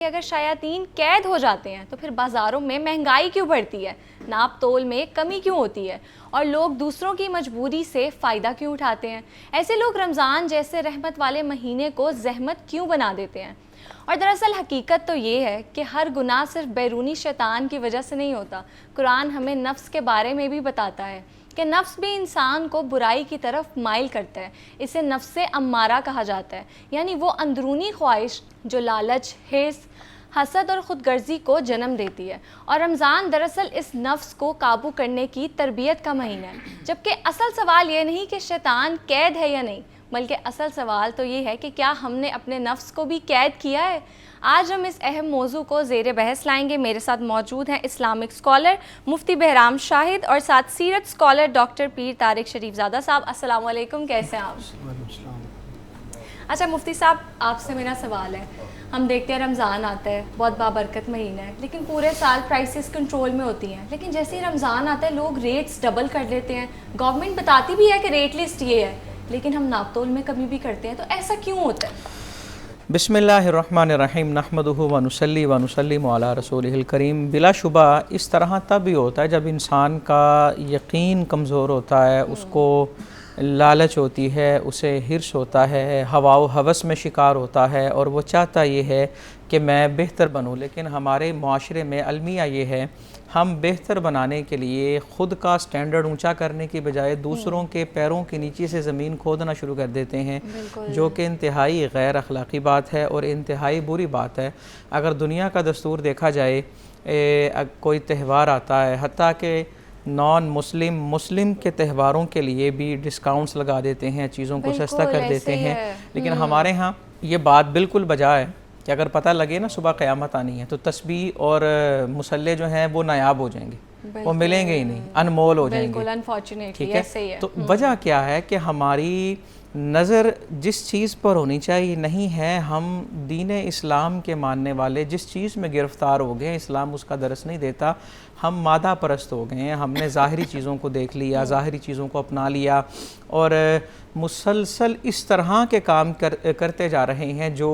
अगर शयातीन कैद हो जाते हैं तो फिर बाज़ारों में महंगाई क्यों बढ़ती है, नाप तोल में कमी क्यों होती है और लोग दूसरों की मजबूरी से फ़ायदा क्यों उठाते हैं। ऐसे लोग रमज़ान जैसे रहमत वाले महीने को जहमत क्यों बना देते हैं। और दरअसल हकीकत तो ये है कि हर गुनाह सिर्फ बैरूनी शैतान की वजह से नहीं होता। कुरान हमें नफ्स के बारे में भी बताता है कि नफ्स भी इंसान को बुराई की तरफ माइल करता है। इसे नफ्स अम्मारा कहा जाता है, यानी वो अंदरूनी ख्वाहिश जो लालच, हिर्स, हसद और ख़ुदगर्जी को जन्म देती है। और रमज़ान दरअसल इस नफ्स को काबू करने की तरबियत का महीना है। जबकि असल सवाल ये नहीं कि शैतान कैद है या नहीं, बल्कि असल सवाल तो ये है कि क्या हमने अपने नफ्स को भी कैद किया है। आज हम इस अहम मौजू को ज़ेर बहस लाएंगे। मेरे साथ मौजूद हैं इस्लामिक स्कॉलर मुफ्ती बहराम शाहिद और साथ सीरत स्कॉलर डॉक्टर पीर तारिक शरीफजादा साहब। अस्सलाम वालेकुम, कैसे हैं आप? अच्छा मुफ्ती साहब, आपसे मेरा सवाल है, हम देखते हैं रमज़ान आता है, बहुत बाबरकत महीना है, लेकिन पूरे साल प्राइसेस कंट्रोल में होती हैं, लेकिन जैसे ही रमज़ान आता है लोग रेट्स डबल कर देते हैं। गवर्नमेंट बताती भी है कि रेट लिस्ट ये है, लेकिन हम नापतोल में कमी भी करते हैं। तो ऐसा क्यों होता है? बिस्मिल्लाहिर्रहमानिर्रहीम नहमदुहु व नुसल्ली व नुसल्लिमु अला रसूलिहिल करीम। बिलाशुबा इस तरह तब भी होता है जब इंसान का यकीन कमज़ोर होता है, उसको लालच होती है, उसे हिर्स होता है, हवा व हवस में शिकार होता है और वो चाहता ये है कि मैं बेहतर बनूं। लेकिन हमारे माशरे में अलमिया ये है, हम बेहतर बनाने के लिए ख़ुद का स्टैंडर्ड ऊंचा करने की बजाय दूसरों के पैरों के नीचे से ज़मीन खोदना शुरू कर देते हैं, जो कि इंतहाई गैर अखलाक़ी बात है और इंतहाई बुरी बात है। अगर दुनिया का दस्तूर देखा जाए, कोई त्यौहार आता है, हत्ता कि नॉन मुस्लिम के त्योहारों के लिए भी डिस्काउंट्स लगा देते हैं, चीज़ों को सस्ता कर देते हैं। लेकिन हमारे यहाँ ये बात बिल्कुल बजा है कि अगर पता लगे ना सुबह क़यामत आनी है तो तस्बीह और मुसल्ले जो हैं वो नायाब हो जाएंगे, वो मिलेंगे ही नहीं, अनमोल हो जाएंगे। ठीक है, तो वजह क्या है कि हमारी नज़र जिस चीज़ पर होनी चाहिए नहीं है। हम दीन इस्लाम के मानने वाले जिस चीज़ में गिरफ़्तार हो गए, इस्लाम उसका दरस नहीं देता। हम मादा परस्त हो गए हैं, हमने ज़ाहिरी चीज़ों को देख लिया, ज़ाहिरी चीज़ों को अपना लिया और मुसलसल इस तरह के काम करते जा रहे हैं जो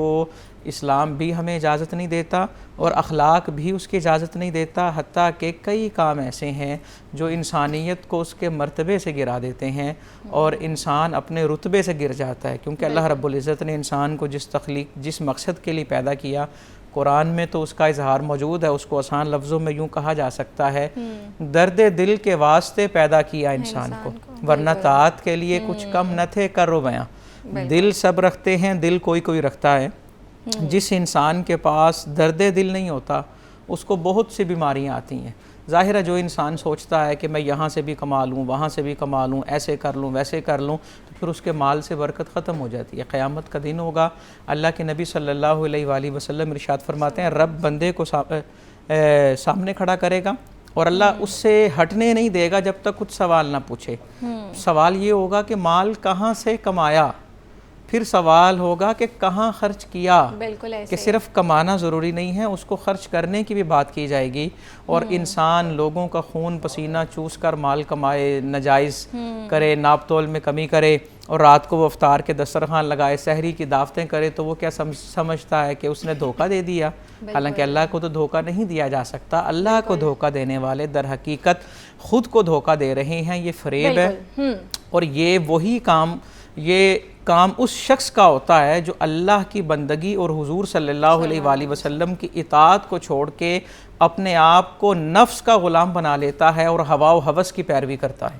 इस्लाम भी हमें इजाज़त नहीं देता और अखलाक भी उसकी इजाज़त नहीं देता। हत्ता कि कई काम ऐसे हैं जो इंसानियत को उसके मर्तबे से गिरा देते हैं और इंसान अपने रुतबे से गिर जाता है, क्योंकि अल्लाह रब्बुल इज़्ज़त ने इंसान को जिस मकसद के लिए पैदा किया, कुरान में तो उसका इजहार मौजूद है। उसको आसान लफ्ज़ों में यूँ कहा जा सकता है, दर्द दिल के वास्ते पैदा किया इंसान को, वरना ताअत के लिए कुछ कम न थे करो बयां। दिल सब रखते हैं, दिल कोई कोई रखता है। जिस इंसान के पास दर्द दिल नहीं होता उसको बहुत सी बीमारियां आती हैं। ज़ाहिर है जो इंसान सोचता है कि मैं यहाँ से भी कमा लूँ, वहाँ से भी कमा लूँ, ऐसे कर लूँ, वैसे कर लूँ, तो फिर उसके माल से बरकत ख़त्म हो जाती है। क़यामत का दिन होगा, अल्लाह के नबी सल्लल्लाहु अलैहि वसल्लम इरशाद फरमाते हैं, रब बंदे को सामने खड़ा करेगा और अल्लाह उससे हटने नहीं देगा जब तक कुछ सवाल ना पूछे। सवाल ये होगा कि माल कहाँ से कमाया, फिर सवाल होगा कि कहाँ खर्च किया। बिल्कुल ऐसे कि सिर्फ कमाना ज़रूरी नहीं है, उसको खर्च करने की भी बात की जाएगी। और इंसान लोगों का खून पसीना चूस कर माल कमाए, नाजायज़ करे, नाप तोल में कमी करे और रात को वो अफ्तार के दस्तरखान लगाए, सहरी की दावतें करे, तो वो क्या समझता है कि उसने धोखा दे दिया। हालांकि अल्लाह को तो धोखा नहीं दिया जा सकता। अल्लाह को धोखा देने वाले दर हकीकत ख़ुद को धोखा दे रहे हैं। ये फ़रेब है और ये काम उस शख्स का होता है जो अल्लाह की बंदगी और हुजूर सल्लल्लाहु अलैहि वसल्लम की इताअत को छोड़ के अपने आप को नफ्स का ग़ुलाम बना लेता है और हवा व हवस की पैरवी करता है।